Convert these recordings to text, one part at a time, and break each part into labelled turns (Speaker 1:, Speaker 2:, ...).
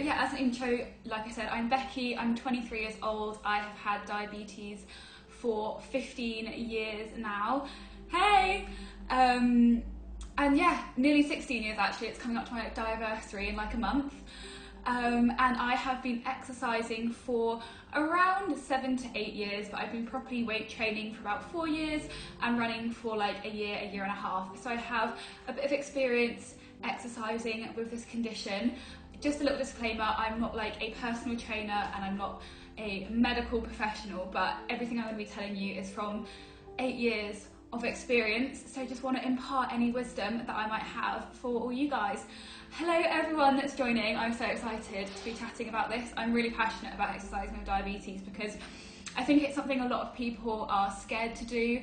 Speaker 1: yeah, as an intro, like I said, I'm Becky, I'm 23 years old, I have had diabetes for 15 years now. Hey! And yeah, nearly 16 years actually, it's coming up to my anniversary in like a month. And I have been exercising for around 7 to 8 years, but I've been properly weight training for about 4 years and running for like a year and a half. So I have a bit of experience exercising with this condition. Just a little disclaimer, I'm not like a personal trainer and I'm not a medical professional, but everything I'm going to be telling you is from 8 years of experience, so I just want to impart any wisdom that I might have for all you guys. Hello everyone that's joining, I'm so excited to be chatting about this. I'm really passionate about exercising with diabetes because I think it's something a lot of people are scared to do.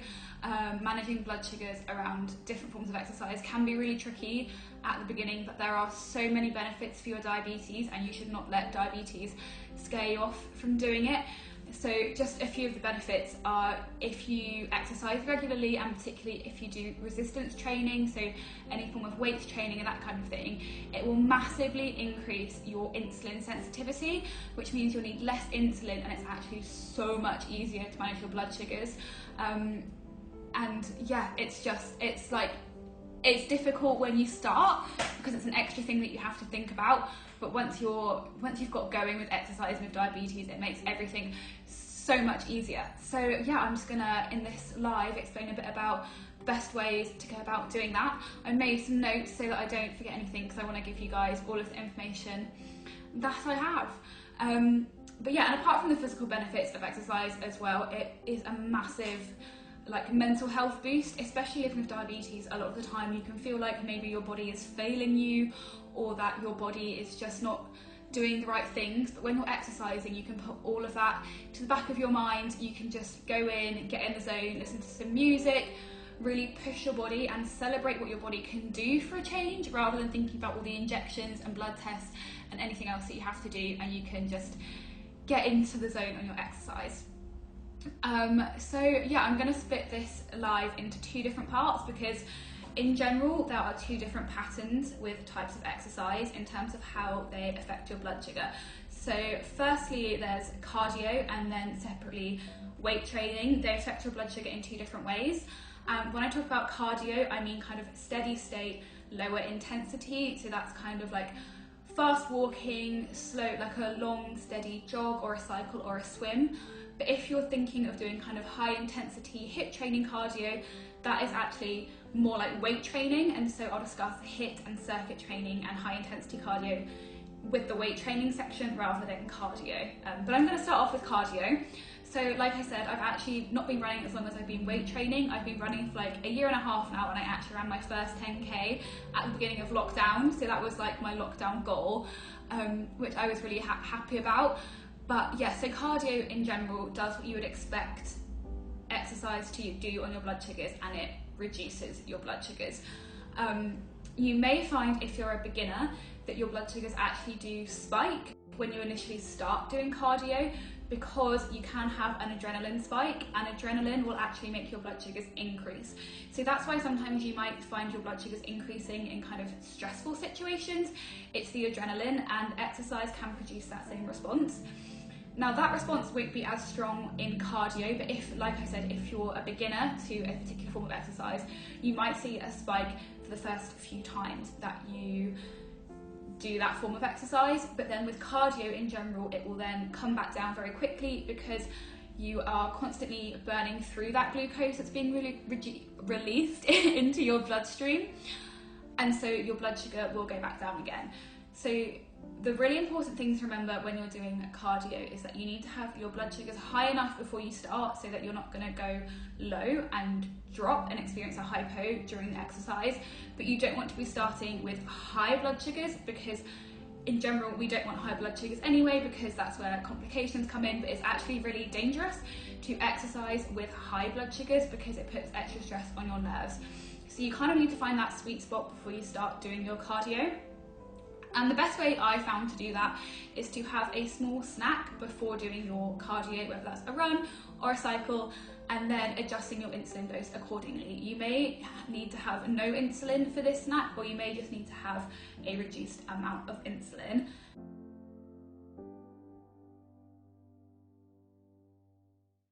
Speaker 1: Managing blood sugars around different forms of exercise can be really tricky at the beginning, but there are so many benefits for your diabetes and you should not let diabetes scare you off from doing it. So just a few of the benefits are if you exercise regularly, and particularly if you do resistance training, so any form of weight training and that kind of thing, it will massively increase your insulin sensitivity, which means you'll need less insulin and it's actually so much easier to manage your blood sugars. And yeah, it's difficult when you start because it's an extra thing that you have to think about, but once you've got going with exercise with diabetes, it makes everything so much easier. So yeah, I'm just gonna in this live explain a bit about the best ways to go about doing that. I made some notes so that I don't forget anything because I want to give you guys all of the information that I have. But yeah, and apart from the physical benefits of exercise as well, it is a massive like mental health boost, especially living with diabetes. A lot of the time you can feel like maybe your body is failing you or that your body is just not doing the right things, but when you're exercising you can put all of that to the back of your mind. You can just go in, get in the zone, listen to some music, really push your body and celebrate what your body can do for a change, rather than thinking about all the injections and blood tests and anything else that you have to do, and you can just get into the zone on your exercise. So yeah, I'm going to split this live into 2 different parts because in general there are 2 different patterns with types of exercise in terms of how they affect your blood sugar. So firstly there's cardio, and then separately weight training. They affect your blood sugar in 2 different ways. When I talk about cardio, I mean kind of steady state, lower intensity. So that's kind of like fast walking, slow, like a long steady jog or a cycle or a swim. But if you're thinking of doing kind of high intensity HIIT training cardio, that is actually more like weight training, and so I'll discuss HIIT and circuit training and high intensity cardio with the weight training section rather than cardio. But I'm going to start off with cardio. So like I said, I've actually not been running as long as I've been weight training. I've been running for like a year and a half now, and I actually ran my first 10k at the beginning of lockdown, so that was like my lockdown goal, which I was really happy about. But yeah, so cardio in general does what you would expect exercise to do on your blood sugars, and it reduces your blood sugars. You may find if you're a beginner that your blood sugars actually do spike when you initially start doing cardio, because you can have an adrenaline spike, and adrenaline will actually make your blood sugars increase. So that's why sometimes you might find your blood sugars increasing in kind of stressful situations. It's the adrenaline, and exercise can produce that same response. Now that response won't be as strong in cardio, but if, like I said, if you're a beginner to a particular form of exercise, you might see a spike for the first few times that you do that form of exercise. But then with cardio in general, it will then come back down very quickly because you are constantly burning through that glucose that's being really released into your bloodstream, and so your blood sugar will go back down again. So the really important thing to remember when you're doing cardio is that you need to have your blood sugars high enough before you start, so that you're not going to go low and drop and experience a hypo during the exercise. But you don't want to be starting with high blood sugars, because in general we don't want high blood sugars anyway, because that's where complications come in. But it's actually really dangerous to exercise with high blood sugars because it puts extra stress on your nerves. So you kind of need to find that sweet spot before you start doing your cardio. And the best way I found to do that is to have a small snack before doing your cardio, whether that's a run or a cycle, and then adjusting your insulin dose accordingly. You may need to have no insulin for this snack, or you may just need to have a reduced amount of insulin.